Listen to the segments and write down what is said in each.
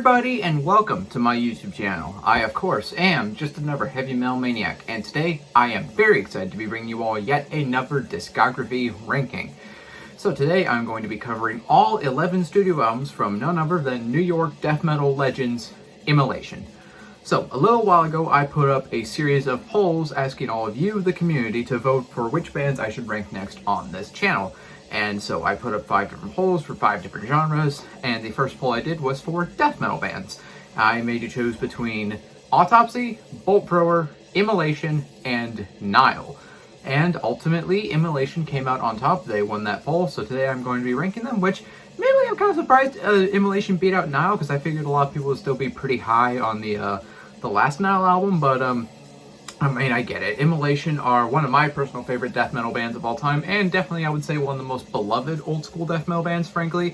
everybody, and welcome to my YouTube channel. I, of course, am just another heavy metal maniac, and today I am very excited to be bringing you all yet another discography ranking. So today I'm going to be covering all 11 studio albums from none other than New York death metal legends Immolation. So a little while ago I put up a series of polls asking all of you, the community, to vote for which bands I should rank next on this channel. And so I put up 5 different polls for 5 different genres, and the first poll I did was for death metal bands. I made you choose between Autopsy, Bolt Thrower, Immolation, and Nile. And ultimately, Immolation came out on top. They won that poll, so today I'm going to be ranking them, which maybe I'm kind of surprised Immolation beat out Nile, because I figured a lot of people would still be pretty high on the last Nile album, but I mean, I get it. Immolation are one of my personal favorite death metal bands of all time, and definitely I would say one of the most beloved old school death metal bands, frankly,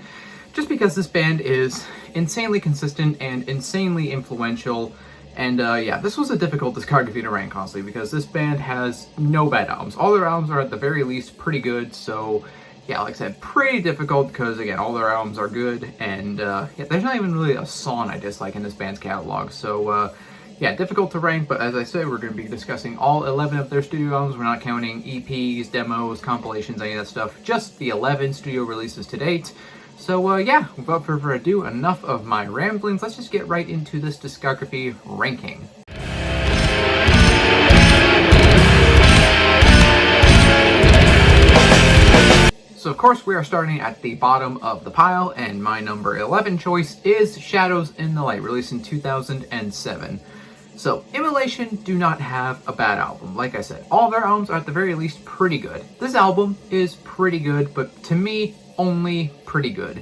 just because this band is insanely consistent and insanely influential. And yeah, this was a difficult discography to rank, honestly, because this band has no bad albums. All their albums are at the very least pretty good, so yeah, like I said, pretty difficult because, again, all their albums are good, and yeah, there's not even really a song I dislike in this band's catalog, so yeah, difficult to rank, but as I said, we're going to be discussing all 11 of their studio albums. We're not counting EPs, demos, compilations, any of that stuff, just the 11 studio releases to date. So yeah, without further ado, enough of my ramblings, let's just get right into this discography ranking. So of course we are starting at the bottom of the pile, and my number 11 choice is Shadows in the Light, released in 2007. So, Immolation do not have a bad album. Like I said, all of their albums are at the very least pretty good. This album is pretty good, but to me, only pretty good.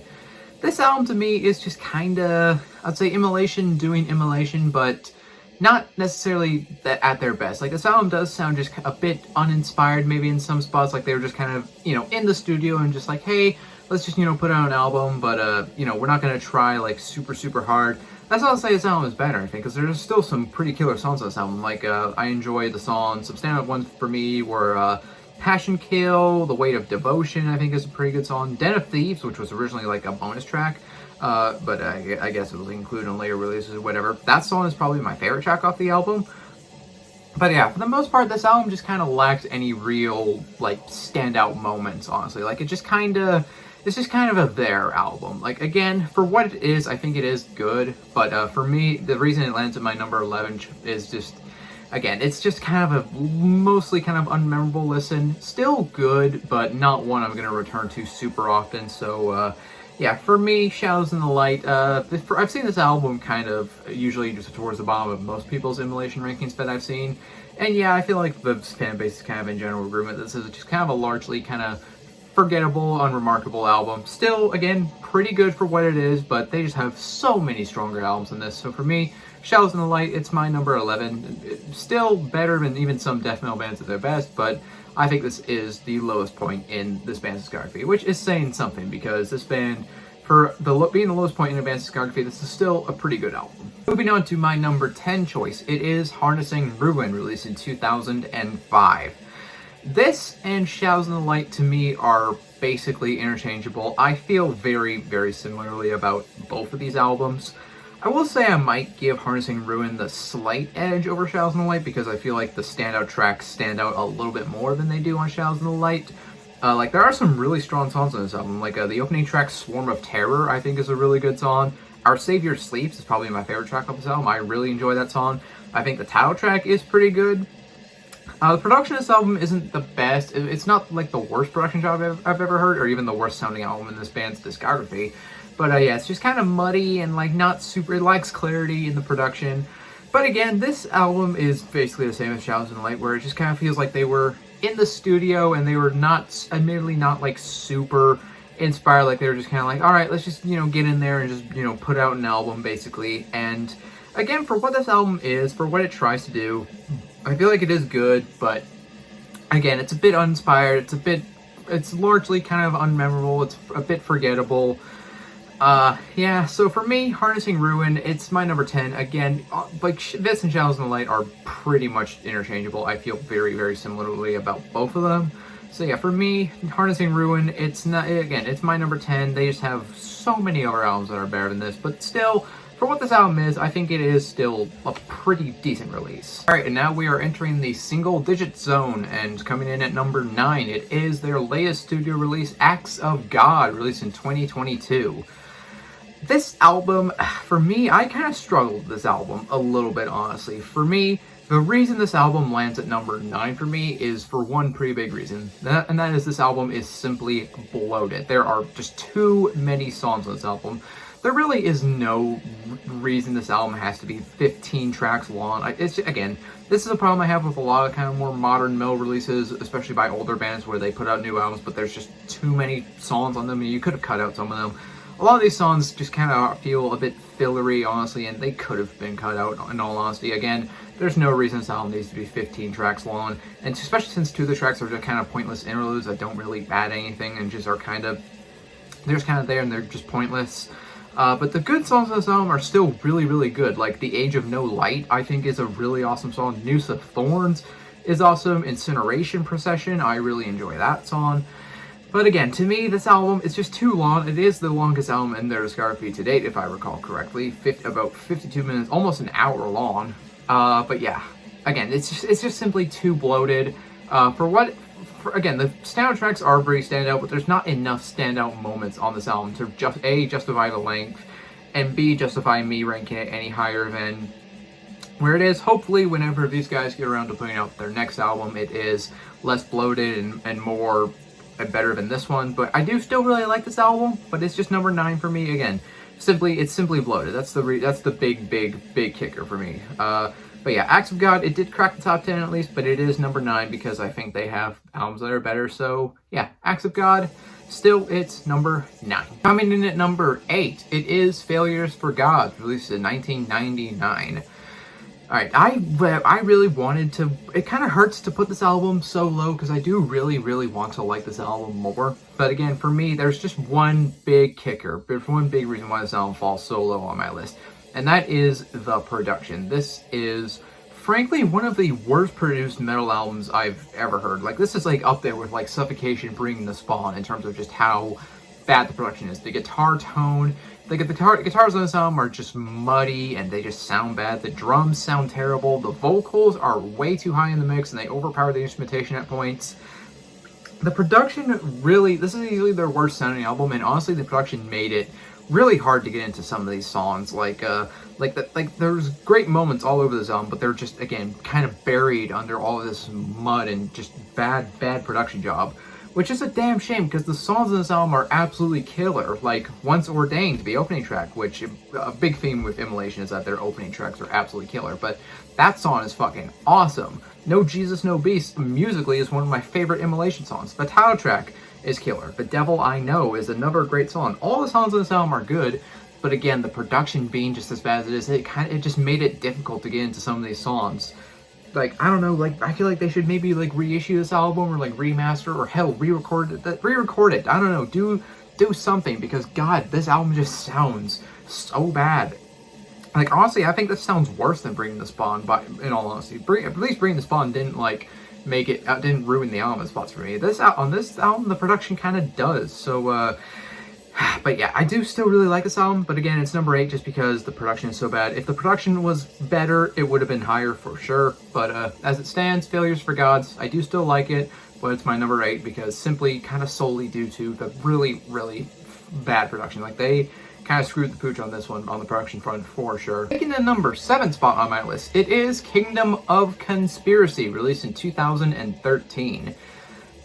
This album to me is just kinda, I'd say Immolation doing Immolation, but not necessarily at their best. Like, this album does sound just a bit uninspired, maybe in some spots, like they were just kind of, you know, in the studio and just like, hey, let's just, you know, put out an album, but, you know, we're not gonna try, like, super hard. That's not to say this album is bad or anything, because there's still some pretty killer songs on this album. Like, I enjoy the songs. Some standout ones for me were Passion Kill, The Weight of Devotion, I think is a pretty good song. Den of Thieves, which was originally like a bonus track, but I guess it was included in later releases or whatever. That song is probably my favorite track off the album. But yeah, for the most part, this album just kind of lacks any real, like, standout moments, honestly. Like, it's just kind of a there album. Like, again, for what it is, I think it is good, but for me, the reason it lands at my number 11 is just, again, it's just kind of a mostly kind of unmemorable listen. Still good, but not one I'm going to return to super often, so yeah, for me, Shadows in the Light, I've seen this album kind of usually just towards the bottom of most people's Immolation rankings that I've seen, and yeah, I feel like the fan base is kind of in general agreement. This is just kind of a largely kind of forgettable, unremarkable album. Still, again, pretty good for what it is, but they just have so many stronger albums than this. So for me, Shadows in the Light, it's my number 11. It's still better than even some death metal bands at their best, but I think this is the lowest point in this band's discography, which is saying something, because this band, for being the lowest point in a band's discography, this is still a pretty good album. Moving on to my number 10 choice, it is Harnessing Ruin, released in 2005. This and Shadows in the Light, to me, are basically interchangeable. I feel very similarly about both of these albums. I will say I might give Harnessing Ruin the slight edge over Shadows in the Light, because I feel like the standout tracks stand out a little bit more than they do on Shadows in the Light. Like, there are some really strong songs on this album. Like, the opening track, Swarm of Terror, I think is a really good song. Our Savior Sleeps is probably my favorite track off this album. I really enjoy that song. I think the title track is pretty good. The production of this album isn't the best. It's not like the worst production job I've ever heard, or even the worst sounding album in this band's discography. But yeah, it's just kind of muddy and like not super, it lacks clarity in the production. But again, this album is basically the same as Shadows in the Light, where it just kind of feels like they were in the studio and they were not, admittedly not like super inspired. Like, they were just kind of like, all right, let's just, you know, get in there and just, you know, put out an album basically. And again, for what this album is, for what it tries to do, I feel like it is good, but again, it's a bit uninspired, it's largely kind of unmemorable, it's a bit forgettable. Yeah, so for me, Harnessing Ruin, it's my number 10. Again, like, this and Shadows in the Light are pretty much interchangeable. I feel very similarly about both of them. So yeah, for me, Harnessing Ruin, it's not, again, it's my number 10. They just have so many other albums that are better than this, but still, for what this album is, I think it is still a pretty decent release. Alright, and now we are entering the single digit zone, and coming in at number 9, it is their latest studio release, Acts of God, released in 2022. This album, for me, I kind of struggled with this album a little bit, honestly. For me, the reason this album lands at number 9 for me is for one pretty big reason, and that is this album is simply bloated. There are just too many songs on this album. There really is no reason this album has to be 15 tracks long. Again, this is a problem I have with a lot of kind of more modern metal releases, especially by older bands where they put out new albums, but there's just too many songs on them, and you could have cut out some of them. A lot of these songs just kind of feel a bit fillery, honestly, and they could have been cut out, in all honesty. Again, there's no reason this album needs to be 15 tracks long, and especially since 2 of the tracks are just kind of pointless interludes that don't really add anything and just are kind of, they're just kind of there and they're just pointless. But the good songs on this album are still really, really good. Like The Age of No Light, I think, is a really awesome song. Noose of Thorns is awesome. Incineration Procession, I really enjoy that song. But again, to me, this album is just too long. It is the longest album in their discography to date, if I recall correctly. About 52 minutes, almost an hour long. But yeah, again, it's just simply too bloated. Again, the standout tracks are pretty standout, but there's not enough standout moments on this album to justify the length, and B, justify me ranking it any higher than where it is. Hopefully, whenever these guys get around to putting out their next album, it is less bloated and more and better than this one. But I do still really like this album, but it's just number 9 for me. Again, it's simply bloated. That's the big kicker for me. But yeah, Acts of God, it did crack the top 10 at least, but it is number 9 because I think they have albums that are better. So yeah, Acts of God, still it's number 9. Coming in at number 8, it is Failures for God, released in 1999. Alright, I really wanted to, it kind of hurts to put this album so low because I do really, really want to like this album more. But again, for me, there's just one big kicker, there's one big reason why this album falls so low on my list. And that is the production. This is, frankly, one of the worst produced metal albums I've ever heard. Like, this is like up there with like Suffocation, Bringing the Spawn in terms of just how bad the production is. The guitar tone, the guitars on this album are just muddy and they just sound bad. The drums sound terrible. The vocals are way too high in the mix and they overpower the instrumentation at points. The production really, this is easily their worst sounding album, and honestly the production made it really hard to get into some of these songs. Like there's great moments all over this album, but they're just, again, kind of buried under all of this mud and just bad production job. Which is a damn shame, because the songs in this album are absolutely killer. Like Once Ordained, the opening track, which a big theme with Immolation is that their opening tracks are absolutely killer. But that song is fucking awesome. No Jesus, No Beast, musically, is one of my favorite Immolation songs. The title track is killer. The Devil I Know is another great song. All the songs on this album are good, but again, the production being just as bad as it is, it just made it difficult to get into some of these songs. Like, I don't know, like, I feel like they should maybe, like, reissue this album, or, like, remaster, or, hell, re-record it, I don't know, do something, because, God, this album just sounds so bad. Like, honestly, I think this sounds worse than Bringing the Spawn, but, in all honesty, at least Bringing the Spawn didn't, like, didn't ruin the album spots for me. On this album, the production kind of does, so, but yeah, I do still really like this album, but again, it's number 8 just because the production is so bad. If the production was better, it would have been higher for sure, but as it stands, Failures for Gods, I do still like it, but it's my number 8 because simply kind of solely due to the really, really bad production. Like, they kind of screwed the pooch on this one, on the production front for sure. Taking the number 7 spot on my list, it is Kingdom of Conspiracy, released in 2013.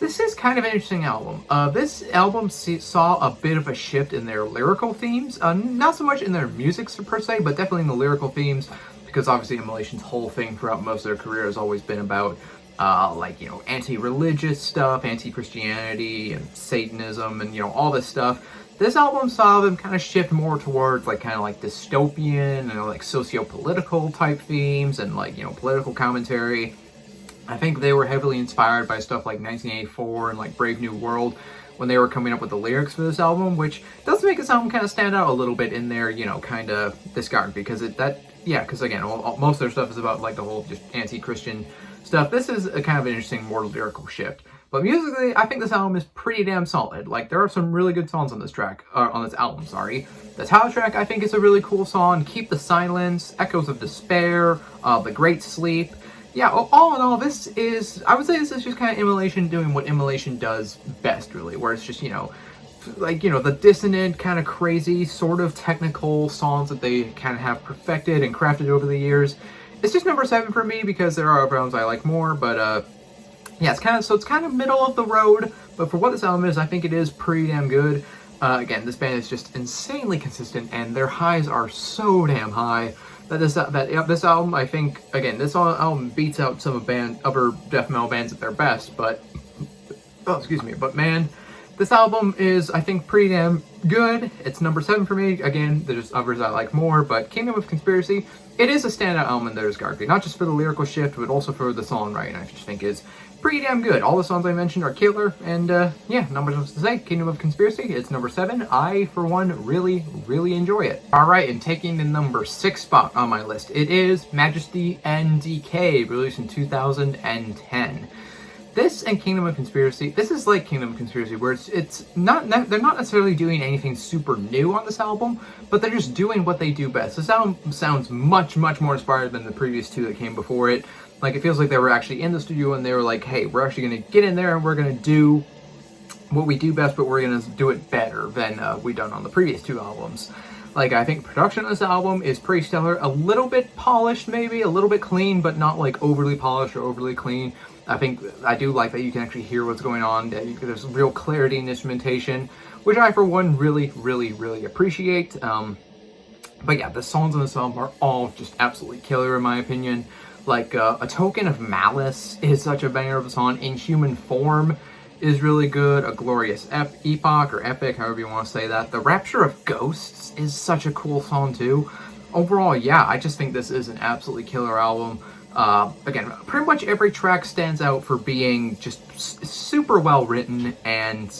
This is kind of an interesting album. This album saw a bit of a shift in their lyrical themes. Not so much in their music per se, but definitely in the lyrical themes, because obviously Immolation's whole thing throughout most of their career has always been about, like, you know, anti-religious stuff, anti-Christianity, and Satanism, and, you know, all this stuff. This album saw them kind of shift more towards, like, kind of like dystopian and, like, socio-political type themes and, like, you know, political commentary. I think they were heavily inspired by stuff like 1984 and like Brave New World when they were coming up with the lyrics for this album, which does make this album kind of stand out a little bit in their, you know, kind of discography, because because again, most of their stuff is about like the whole just anti-Christian stuff. This is a kind of an interesting, more lyrical shift. But musically, I think this album is pretty damn solid. Like, there are some really good songs on this track, on this album, sorry. The title track, I think, is a really cool song. Keep the Silence, Echoes of Despair, The Great Sleep. Yeah, all in all, this is, I would say this is just kind of Immolation doing what Immolation does best, really, where it's just, you know, like, you know, the dissonant, kind of crazy, sort of technical songs that they kind of have perfected and crafted over the years. It's just number 7 for me because there are other albums I like more, but, yeah, it's kind of middle of the road, but for what this album is, I think it is pretty damn good. Again, this band is just insanely consistent, and their highs are so damn high. This album, I think, again, this album beats out some of other death metal bands at their best, but, oh, excuse me, but man, this album is, I think, pretty damn good. It's number 7 for me. Again, there's others I like more, but Kingdom of Conspiracy, it is a standout album in their discography, not just for the lyrical shift, but also for the songwriting, I just think is pretty damn good. All the songs I mentioned are killer, and yeah, not much else to say. Kingdom of Conspiracy, it's number 7. I, for one, really, really enjoy it. Alright, and taking the number 6 spot on my list, it is Majesty NDK, released in 2010. This and Kingdom of Conspiracy, this is like Kingdom of Conspiracy, where it's not, they're not necessarily doing anything super new on this album, but they're just doing what they do best. This album sounds much, much more inspired than the previous 2 that came before it. Like, it feels like they were actually in the studio and they were like, hey, we're actually going to get in there and we're going to do what we do best, but we're going to do it better than we've done on the previous 2 albums. Like, I think production on this album is pretty stellar. A little bit polished, maybe, a little bit clean, but not like overly polished or overly clean. I do like that you can actually hear what's going on. There's real clarity in instrumentation, which I, for one, really, really, really appreciate. But yeah, the songs on this album are all just absolutely killer, in my opinion. Like, A Token of Malice is such a banger of a song. In Human Form is really good. A Glorious Epoch, or Epic, however you want to say that. The Rapture of Ghosts is such a cool song, too. Overall, yeah, I just think this is an absolutely killer album. Again, pretty much every track stands out for being just super well written, and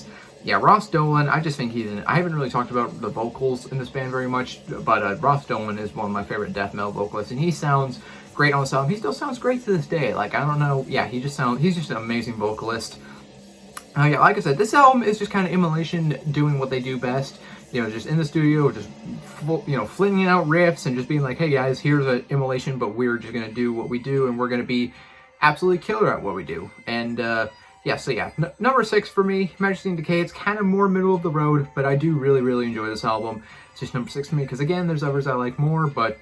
yeah, Ross Dolan, I just think I haven't really talked about the vocals in this band very much, but Ross Dolan is one of my favorite death metal vocalists, and he sounds great on this album. He still sounds great to this day. Like, I don't know, yeah, he's just an amazing vocalist. Yeah, like I said, this album is just kind of Immolation doing what they do best. You know, just in the studio, just, you know, flinging out riffs and just being like, hey guys, here's an Immolation, but we're just going to do what we do, and we're going to be absolutely killer at what we do. And, yeah, so yeah, number 6 for me, Majesty NDK. It's kind of more middle of the road, but I do really, really enjoy this album. It's just number 6 for me, because again, there's others I like more, but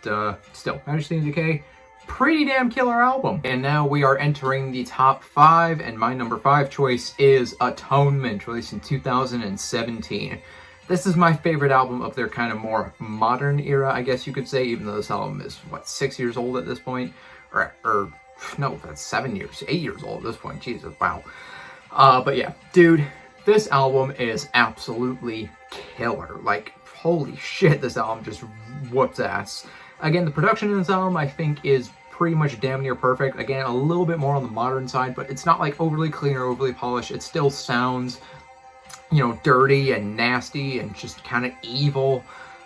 still, Majesty NDK, pretty damn killer album. And now we are entering the top 5, and my number 5 choice is Atonement, released in 2017. This is my favorite album of their kind of more modern era, I guess you could say, even though this album is, what, 6 years old at this point? Or no, that's 8 years old at this point, Jesus, wow. But yeah, dude, this album is absolutely killer. Like, holy shit, this album just whoops ass. Again, the production in this album, I think, is pretty much damn near perfect. Again, a little bit more on the modern side, but it's not like overly clean or overly polished. It still sounds, you know, dirty and nasty and just kind of evil.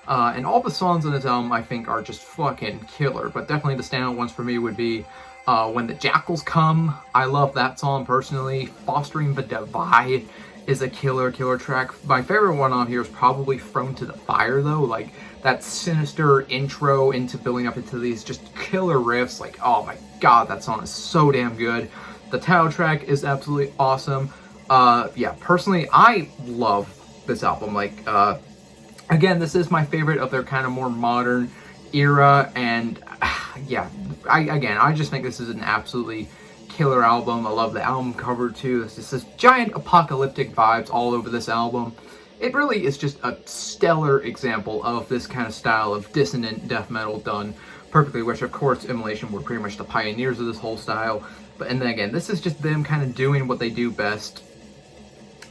And all the songs on this album, I think, are just fucking killer. But definitely the standout ones for me would be When the Jackals Come. I love that song personally. Fostering the Divide is a killer track. My favorite one on here is probably Thrown to the Fire, though. Like, that sinister intro into building up into these just killer riffs. Like, oh my god, that song is so damn good. The title track is absolutely awesome. Yeah, personally, I love this album. Like, again, this is my favorite of their kind of more modern era, and yeah, I just think this is an absolutely killer album. I love the album cover too. It's just this giant apocalyptic vibes all over this album. It really is just a stellar example of this kind of style of dissonant death metal done perfectly, which of course Immolation were pretty much the pioneers of this whole style. But, and then again, this is just them kind of doing what they do best.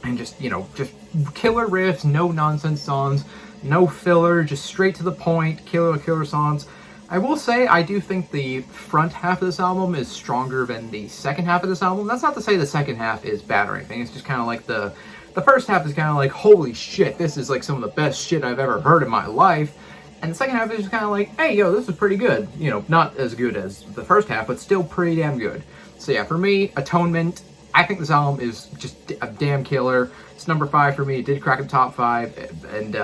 And just, you know, just killer riffs, no nonsense songs, no filler, just straight to the point, killer songs. I will say, I do think the front half of this album is stronger than the second half of this album. That's not to say the second half is bad or anything. It's just kind of like the first half is kind of like, holy shit, this is like some of the best shit I've ever heard in my life. And the second half is just kind of like, hey, yo, this is pretty good. You know, not as good as the first half, but still pretty damn good. So yeah, for me, Atonement, I think this album is just a damn killer. It's number 5 for me. It did crack the top 5, and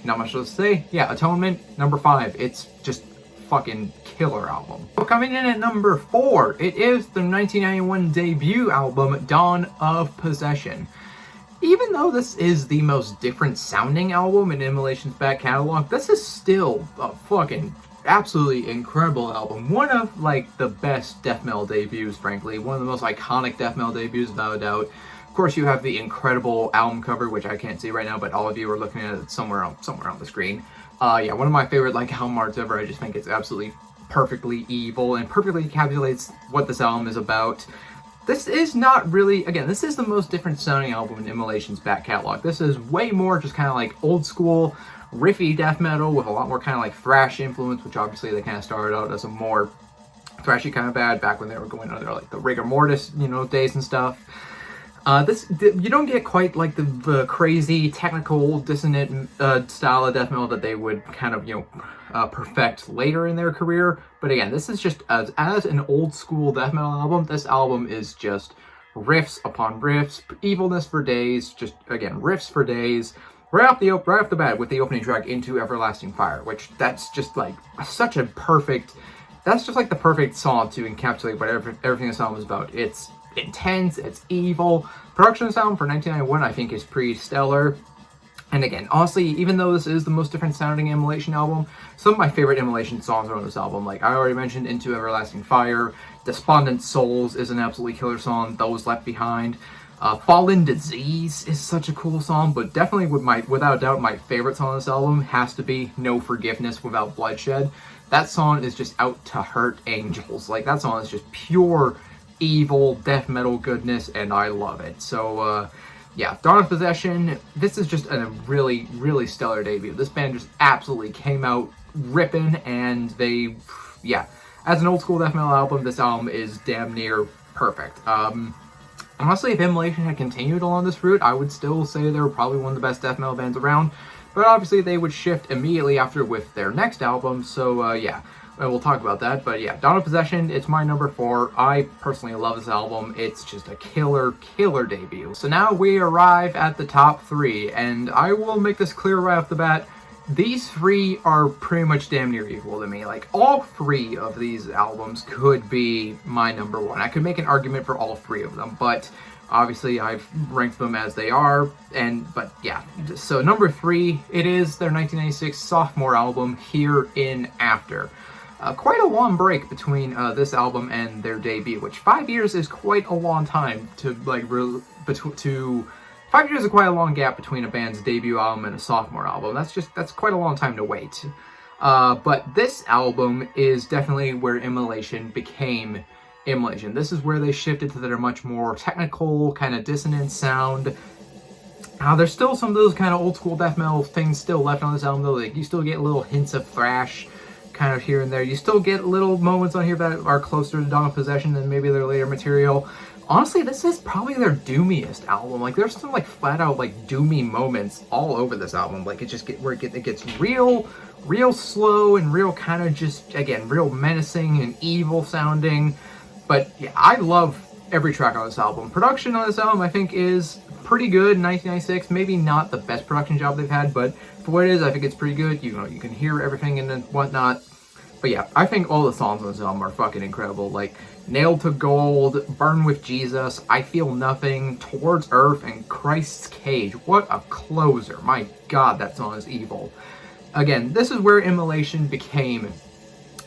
not much else to say. Yeah, Atonement, number 5. It's just fucking killer album. So coming in at number 4, it is the 1991 debut album, Dawn of Possession. Even though this is the most different sounding album in Immolation's back catalog, this is still a fucking absolutely incredible album. One of like the best death metal debuts, frankly. One of the most iconic death metal debuts, without a doubt. Of course, you have the incredible album cover, which I can't see right now, but all of you are looking at it somewhere on the screen. Yeah, one of my favorite like album arts ever. I just think it's absolutely perfectly evil and perfectly encapsulates what this album is about. This is not really, again, this is the most different sounding album in Immolation's back catalog. This is way more just kind of like old school, riffy death metal with a lot more kind of like thrash influence, which obviously they kind of started out as a more thrashy kind of band back when they were going under like the rigor mortis, you know, days and stuff. You don't get quite like the crazy technical dissonant style of death metal that they would kind of, you know, perfect later in their career. But again, this is just as an old school death metal album. This album is just riffs upon riffs, evilness for days. Just again, riffs for days. Right off the bat with the opening track, Into Everlasting Fire, which that's just like such a perfect. That's just like the perfect song to encapsulate what everything this album is about. It's intense, it's evil. Production sound for 1991 I think is pretty stellar. And again, honestly, even though this is the most different sounding Immolation album, some of my favorite Immolation songs are on this album. Like I already mentioned, Into Everlasting Fire, Despondent Souls is an absolutely killer song, Those Left Behind. Fallen Disease is such a cool song, but definitely without a doubt, my favorite song on this album has to be No Forgiveness Without Bloodshed. That song is just out to hurt angels. Like that song is just pure evil death metal goodness, and I love it. So yeah, Dawn of Possession, this is just a really, really stellar debut. This band just absolutely came out ripping, and they, yeah, as an old school death metal album, this album is damn near perfect. Honestly, if Immolation had continued along this route, I would still say they were probably one of the best death metal bands around, but obviously they would shift immediately after with their next album, so yeah. We'll talk about that, but yeah, Dawn of Possession, it's my number 4. I personally love this album. It's just a killer, killer debut. So now we arrive at the top 3, and I will make this clear right off the bat. These 3 are pretty much damn near equal to me. Like, all 3 of these albums could be my number 1. I could make an argument for all 3 of them, but obviously I've ranked them as they are, but yeah. So number 3, it is their 1996 sophomore album, Hereinafter. Quite a long break between this album and their debut, which 5 years is quite a long time to like 5 years is quite a long gap between a band's debut album and a sophomore album. That's quite a long time to wait. But this album is definitely where Immolation became Immolation. This is where they shifted to their much more technical, kind of dissonant sound. There's still some of those kind of old school death metal things still left on this album, though. Like, you still get little hints of thrash kind of here and there. You still get little moments on here that are closer to Dawn of Possession than maybe their later material. Honestly, this is probably their doomiest album. Like, there's some like flat out like doomy moments all over this album. Like, it gets real slow and real kind of just, again, real menacing and evil sounding. But yeah, I love every track on this album. Production on this album I think is pretty good. 1996, maybe not the best production job they've had, but for what it is, I think it's pretty good. You know, you can hear everything and whatnot. But yeah, I think all the songs on this album are fucking incredible. Like Nailed to Gold, Burn with Jesus, I Feel Nothing, Towards Earth, and Christ's Cage. What a closer. My God, that song is evil. Again, this is where Immolation became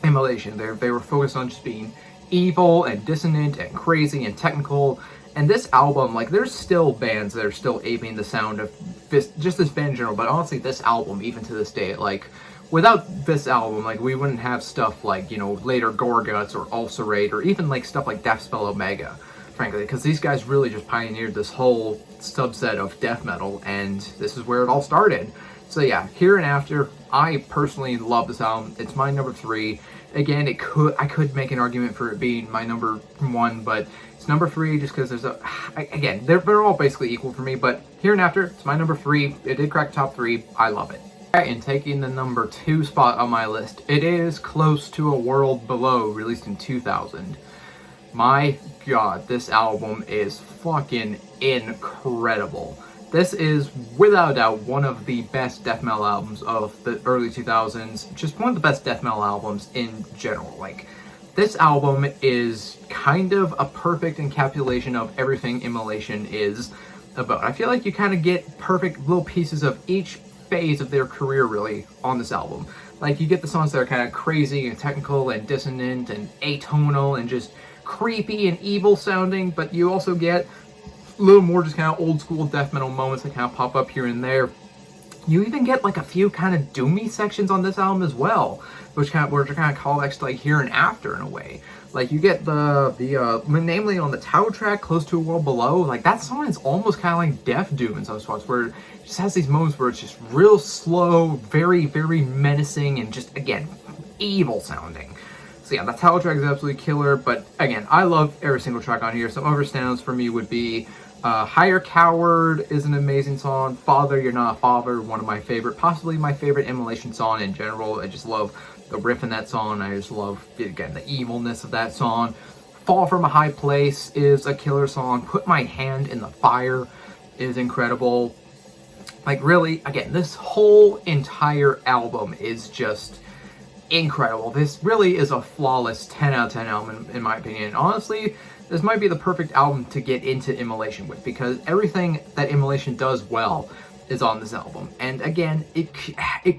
Immolation. They were focused on just being evil and dissonant and crazy and technical. And this album, like, there's still bands that are still aping the sound of just this band in general, but honestly, this album, even to this day, like, without this album, like, we wouldn't have stuff like, you know, later Gorguts or Ulcerate, or even, like, stuff like Deathspell Omega, frankly, because these guys really just pioneered this whole subset of death metal, and this is where it all started. So yeah, Hereinafter, I personally love this album. It's my number 3. Again, I could make an argument for it being my number 1, but it's number 3 just because again, they're all basically equal for me, but Hereinafter, it's my number 3. It did crack top 3. I love it. And taking the number 2 spot on my list, it is Close to a World Below, released in 2000. My god, this album is fucking incredible. This is, without a doubt, one of the best death metal albums of the early 2000s. Just one of the best death metal albums in general. Like, this album is kind of a perfect encapsulation of everything Immolation is about. I feel like you kind of get perfect little pieces of each phase of their career, really, on this album. Like, you get the songs that are kind of crazy and technical and dissonant and atonal and just creepy and evil sounding, but you also get a little more just kind of old school death metal moments that kind of pop up here and there. You even get like a few kind of doomy sections on this album as well, which kind of callbacks to like Here and After in a way. Like, you get namely on the title track, Close to a World Below, like that song is almost kind of like Death Doom in some spots, where it just has these moments where it's just real slow, very, very menacing, and just, again, evil sounding. So yeah, the title track is absolutely killer, but again, I love every single track on here. Some other standouts for me would be Higher Coward is an amazing song. Father, You're Not a Father, one of my favorite, possibly my favorite Immolation song in general. I just love the riff in that song. I just love, again, the evilness of that song. Fall from a High Place is a killer song. Put My Hand in the Fire is incredible. Like, really, again, this whole entire album is just incredible. This really is a flawless 10 out of 10 album, in my opinion. Honestly, this might be the perfect album to get into Immolation with, because everything that Immolation does well is on this album. And again, it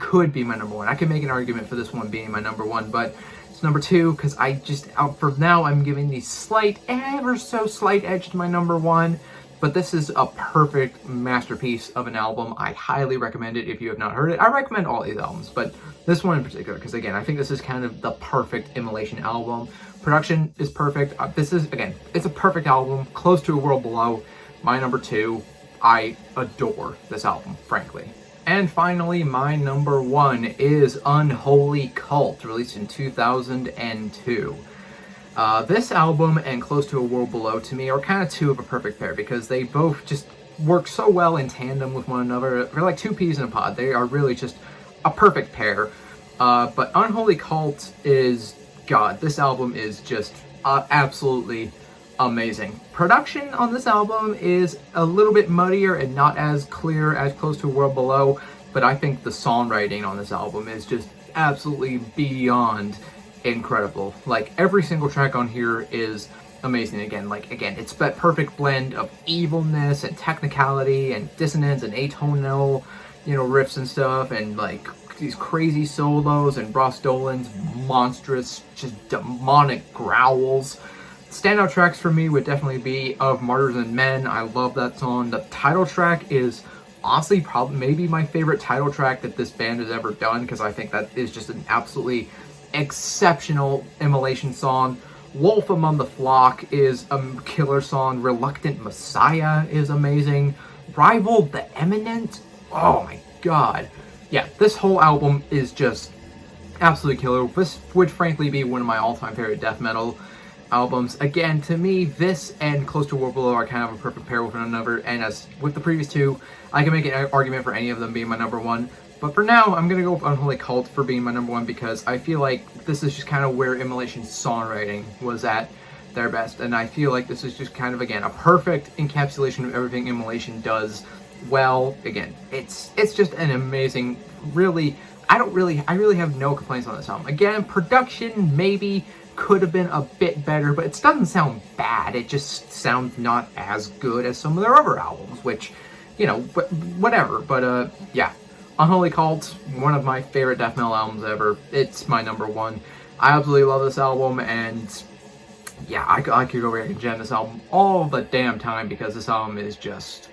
could be my number one. I can make an argument for this one being my number one, but it's number two, because I just, for now, I'm giving the slight, ever so slight edge to my number one. But this is a perfect masterpiece of an album. I highly recommend it if you have not heard it. I recommend all these albums, but this one in particular, because again, I think this is kind of the perfect Immolation album. Production is perfect. This is, again, it's a perfect album. Close to a World Below, my number two. I adore this album, frankly. And finally, my number one is Unholy Cult, released in 2002. This album and Close to a World Below, to me, are kind of two of a perfect pair, because they both just work so well in tandem with one another. They're like two peas in a pod. They are really just a perfect pair. But Unholy Cult is, God, this album is just absolutely amazing. Production on this album is a little bit muddier and not as clear as Close to a World Below, but I think the songwriting on this album is just absolutely beyond incredible. Like, every single track on here is amazing. Again, it's that perfect blend of evilness and technicality and dissonance and atonal, riffs and stuff, and like these crazy solos and Ross Dolan's monstrous, just demonic growls. Standout tracks for me would definitely be Of Martyrs and Men. I love that song. The title track is honestly probably maybe my favorite title track that this band has ever done, because I think that is just an absolutely exceptional Immolation song. Wolf Among the Flock is a killer song. Reluctant Messiah is amazing. Rival the Eminent, oh my god. Yeah, this whole album is just absolutely killer. This would frankly be one of my all-time favorite death metal albums. Again, to me, this and Close to a World Below are kind of a perfect pair with one another, and as with the previous two, I can make an argument for any of them being my number one. But for now, I'm going to go with Unholy Cult for being my number one, because I feel like this is just kind of where Immolation's songwriting was at their best. And I feel like this is just kind of, again, a perfect encapsulation of everything Immolation does well. Again, it's just an amazing, I really have no complaints on this album. Again, production maybe could have been a bit better, but it doesn't sound bad. It just sounds not as good as some of their other albums, which, whatever. But, yeah. Unholy Cult, one of my favorite death metal albums ever. It's my number one. I absolutely love this album, and yeah, I could go over here and jam this album all the damn time, because this album is just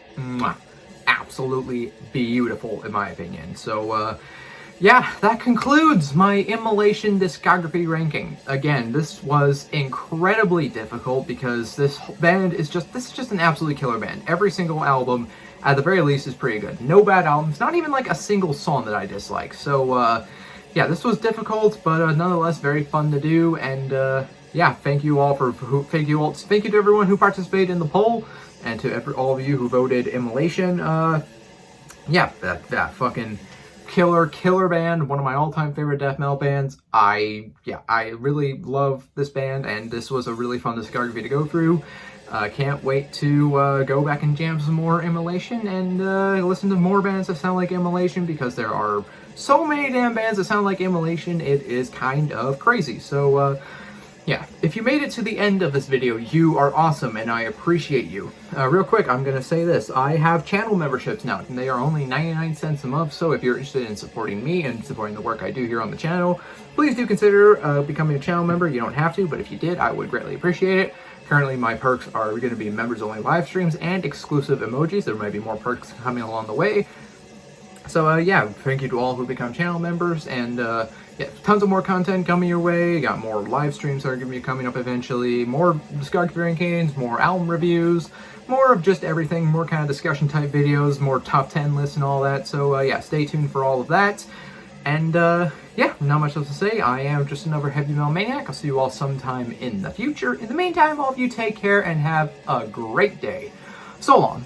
absolutely beautiful, in my opinion. So, yeah, that concludes my Immolation discography ranking. Again, this was incredibly difficult, because this band is just an absolutely killer band. Every single album, at the very least, is pretty good. No bad albums, not even like a single song that I dislike. So, yeah, this was difficult, but nonetheless very fun to do. And yeah, thank you to everyone who participated in the poll, and to all of you who voted Immolation. Yeah, that fucking killer band, one of my all-time favorite death metal bands. I really love this band, and this was a really fun discography to go through. Can't wait to go back and jam some more Immolation and listen to more bands that sound like Immolation, because there are so many damn bands that sound like Immolation. It is kind of crazy. So yeah, if you made it to the end of this video, you are awesome, and I appreciate you. Real quick, I'm going to say this. I have channel memberships now, and they are only 99 cents a month, so if you're interested in supporting me and supporting the work I do here on the channel, please do consider becoming a channel member. You don't have to, but if you did, I would greatly appreciate it. Currently, my perks are going to be members-only live streams and exclusive emojis. There might be more perks coming along the way. So yeah, thank you to all who become channel members, and yeah, tons of more content coming your way. Got more live streams that are going to be coming up eventually, more discography rankings, more album reviews, more of just everything, more kind of discussion type videos, more top 10 lists and all that. So yeah, stay tuned for all of that. And yeah, not much else to say. I am just another heavy metal maniac. I'll see you all sometime in the future. In the meantime, all of you take care and have a great day. So long.